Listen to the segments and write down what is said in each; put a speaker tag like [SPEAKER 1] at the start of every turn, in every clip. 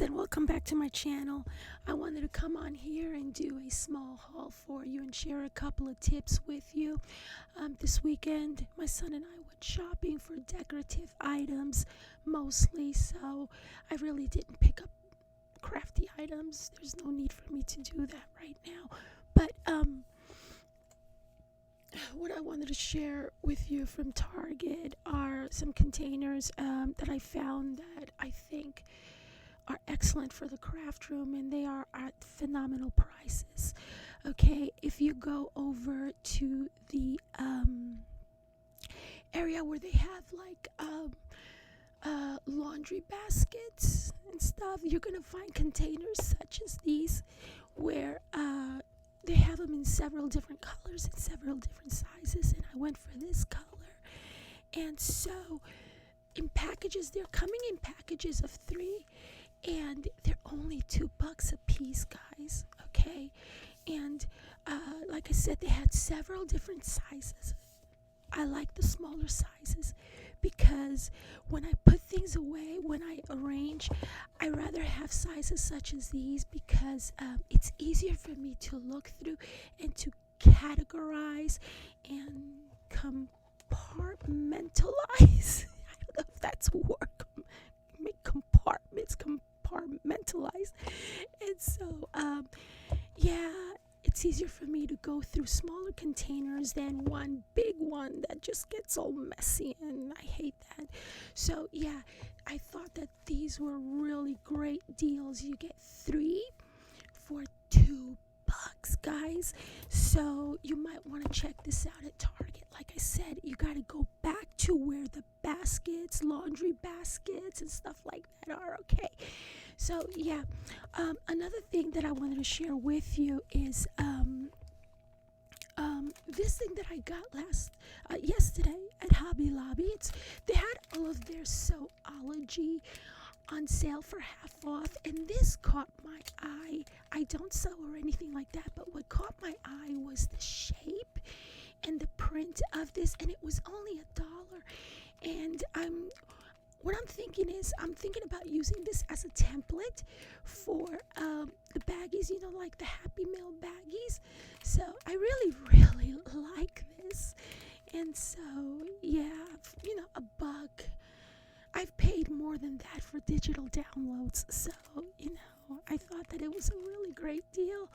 [SPEAKER 1] friends, and welcome back to my channel. I wanted to come on here and do a small haul for you and share a couple of tips with you. This weekend my son and I went shopping for decorative items mostly, so I really didn't pick up crafty items. There's no need for me to do that right now, but what I wanted to share with you from Target are some containers that I found that I think are excellent for the craft room, and they are at phenomenal prices. Okay, if you go over to the area where they have like laundry baskets and stuff, you're gonna find containers such as these where they have them in several different colors and several different sizes, and I went for this color. And so in packages, they're coming in packages of 3, and they're only $2 a piece, guys. Okay, and like I said, they had several different sizes. I like the smaller sizes because when I put things away, when I arrange, I rather have sizes such as these because it's easier for me to look through and to categorize and compartmentalize. I don't know if that's a word. Make compartments, compartmentalize. And so, yeah, it's easier for me to go through smaller containers than one big one that just gets all messy, and I hate that. So yeah, I thought that these were really great deals. You get 3 for $2, guys. So you might want to check this out at Target. Like I said, you got to go back to where the baskets, laundry baskets and stuff like that are. Okay, so yeah, another thing that I wanted to share with you is this thing that I got yesterday at Hobby Lobby. They had all of their Sewology on sale for half off, and this caught my eye. I don't sew or anything like that, but what caught my eye was the shape and the print of this, and it was only $1. And what I'm thinking is, I'm thinking about using this as a template for the baggies, like the Happy Meal baggies. So I really, really like this. And so, yeah, $1. I've paid more than that for digital downloads. So, I thought that it was a really great deal.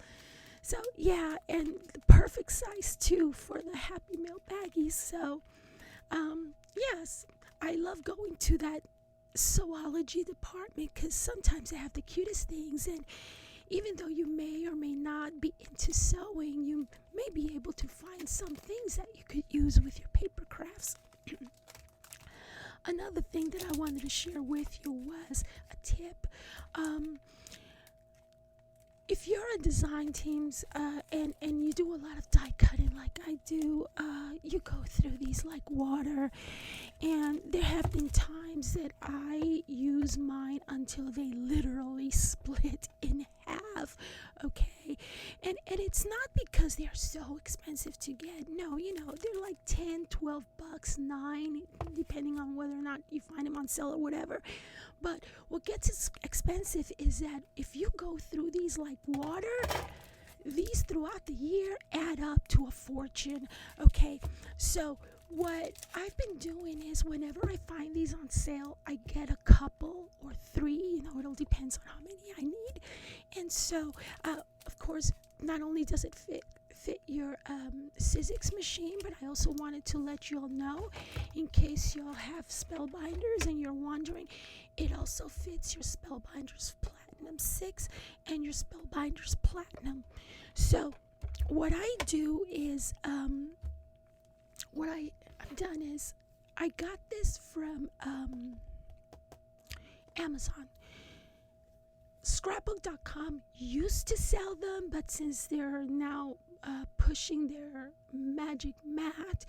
[SPEAKER 1] So, yeah, and the perfect size, too, for the Happy Meal baggies. So, yes, I love going to that Sewology department because sometimes they have the cutest things, and even though you may or may not be into sewing, you may be able to find some things that you could use with your paper crafts. Another thing that I wanted to share with you was a tip. If you're in design teams and you do a lot of die cutting like I do, you go through these like water, and there have been times that I use mine until they literally split in half. Okay, and it's not because they're so expensive to get. No, they're like $10, $12, $9, depending on whether or not you find them on sale or whatever. But what gets expensive is that if you go through these like water, these throughout the year add up to a fortune. Okay, so what I've been doing is whenever I find these on sale, I get a couple or 3. It'll depends on how many I need. And so, of course, not only does it fit your Sizzix machine, but I also wanted to let you all know, in case y'all have Spellbinders and you're wondering, it also fits your Spellbinders Platinum 6 and your Spellbinders Platinum. So what I do is, what I've done is, I got this from Amazon. Scrapbook.com used to sell them, but since they're now pushing their magic mat,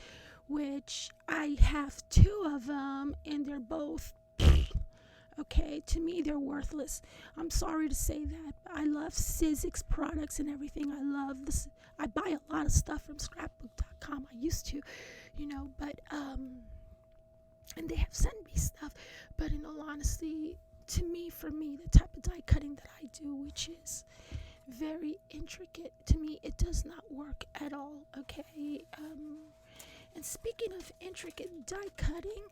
[SPEAKER 1] which I have 2 of them, and they're both okay, to me they're worthless. I'm sorry to say that. I love Sizzix products and everything. I love this. I buy a lot of stuff from Scrapbook.com. I used to, but and they have sent me stuff, but in all honesty, for me, the type of die cutting that I do, which is very intricate, to me, it does not work at all, okay? And speaking of intricate die cutting,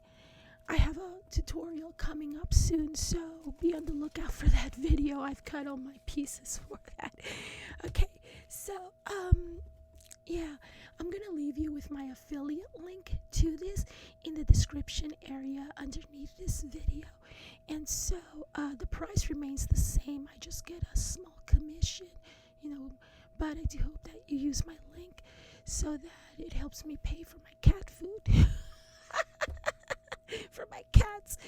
[SPEAKER 1] I have a tutorial coming up soon, so be on the lookout for that video. I've cut all my pieces for that. Okay, so, yeah, I'm going to leave you with my affiliate link to this in the description area underneath this video. And so, the price remains the same. I just get a small commission, but I do hope that you use my link so that it helps me pay for my cat food. For my cats.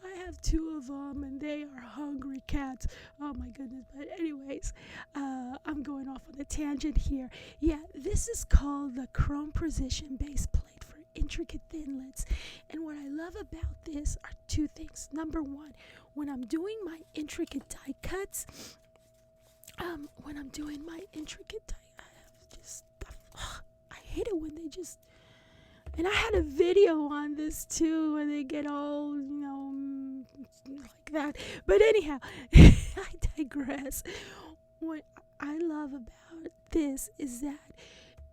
[SPEAKER 1] I have 2 of them and they are hungry cats. Oh my goodness. But anyways, I'm going off on a tangent here. Yeah, this is called the Chrome Precision Base Plate for intricate thinlits. And what I love about this are 2 things. Number 1, when I'm doing my intricate die cuts, I hate it when they just. And I had a video on this too, when they get all, like that. But anyhow, I digress. What I love about this is that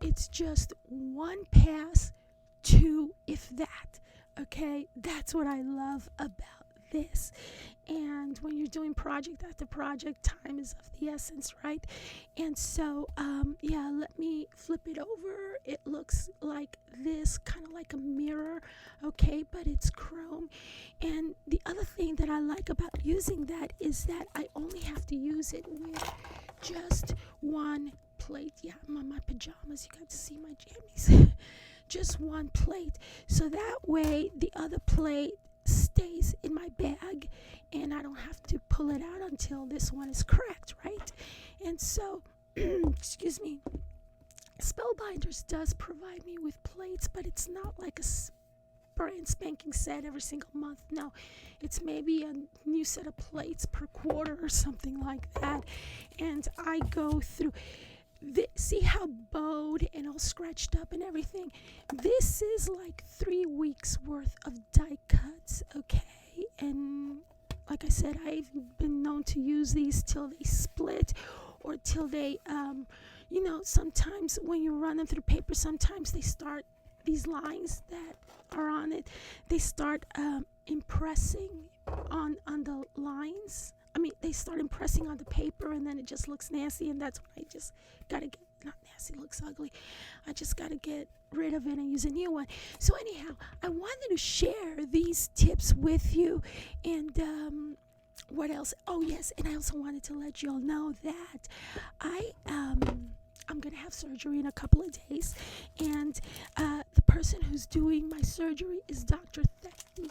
[SPEAKER 1] it's just 1 pass, 2, if that. Okay? That's what I love about this. And when you're doing project after project, time is of the essence, right? And so, let me flip it over. It looks like this, kind of like a mirror, okay, but it's chrome. And the other thing that I like about using that is that I only have to use it with just 1 plate. Yeah, I'm on my pajamas. You got to see my jammies. Just 1 plate. So that way, the other plate stays in my bag and I don't have to pull it out until this one is cracked, right? And so, excuse me, Spellbinders does provide me with plates, but it's not like a brand spanking set every single month. No, it's maybe a new set of plates per quarter or something like that. And I go through. See how bowed and all scratched up and everything? This is like 3 weeks worth of die cuts, okay? And like I said, I've been known to use these till they split or till they, sometimes when you run them through paper, sometimes they start, these lines that are on it, they start impressing on the lines. They start impressing on the paper and then it just looks nasty, and that's when I just gotta get, not nasty, looks ugly. I just gotta get rid of it and use a new one. So anyhow, I wanted to share these tips with you. And what else? Oh yes, and I also wanted to let you all know that I'm gonna have surgery in a couple of days, and the person who's doing my surgery is Dr. Thecti.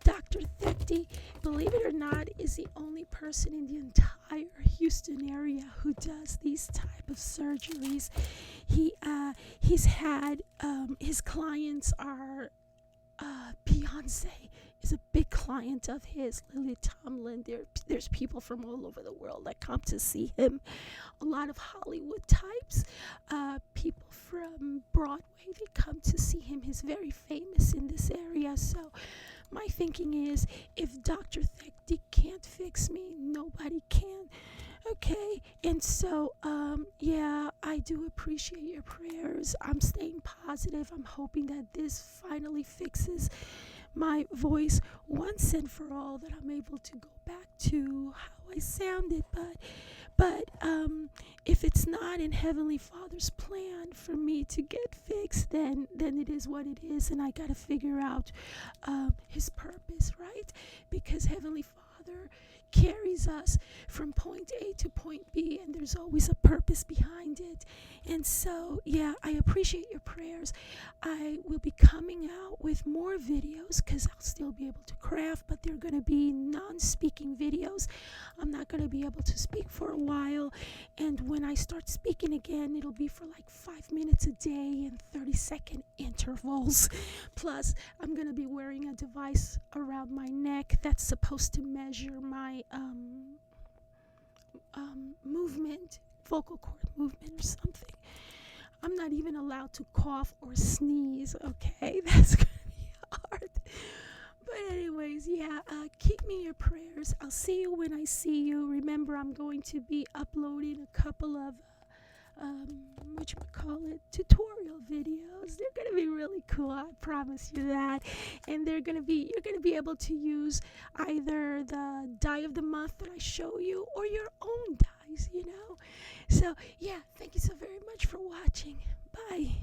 [SPEAKER 1] Dr. Thecti, believe it or not, is the only person in the entire Houston area who does these type of surgeries. He's had his clients are Beyonce is a big client of his, Lily Tomlin. There's people from all over the world that come to see him. A lot of Hollywood types, people from Broadway, they come to see him. He's very famous in this area. So my thinking is, if Dr. Thecti can't fix me, nobody can. Okay, and so, I do appreciate your prayers. I'm staying positive. I'm hoping that this finally fixes my voice once and for all, that I'm able to go back to how I sounded. But if it's not in Heavenly Father's plan for me to get fixed, then it is what it is, and I got to figure out His purpose, right? Because Heavenly Father carries us from point A to point B, and there's always a purpose behind it. And so, I appreciate your prayers. I will be coming out with more videos because I'll still be able to craft, but they're going to be non-speaking videos. I'm not going to be able to speak for a while, and when I start speaking again, it'll be for like 5 minutes a day in 30-second intervals. Plus, I'm going to be wearing a device around my neck that's supposed to measure my movement, vocal cord movement or something. I'm not even allowed to cough or sneeze, okay? That's going to be hard. But anyways, keep me in your prayers. I'll see you when I see you. Remember, I'm going to be uploading a couple of tutorial videos. They're gonna be really cool, I promise you that. And you're gonna be able to use either the die of the month that I show you or your own dies, So yeah, thank you so very much for watching. Bye.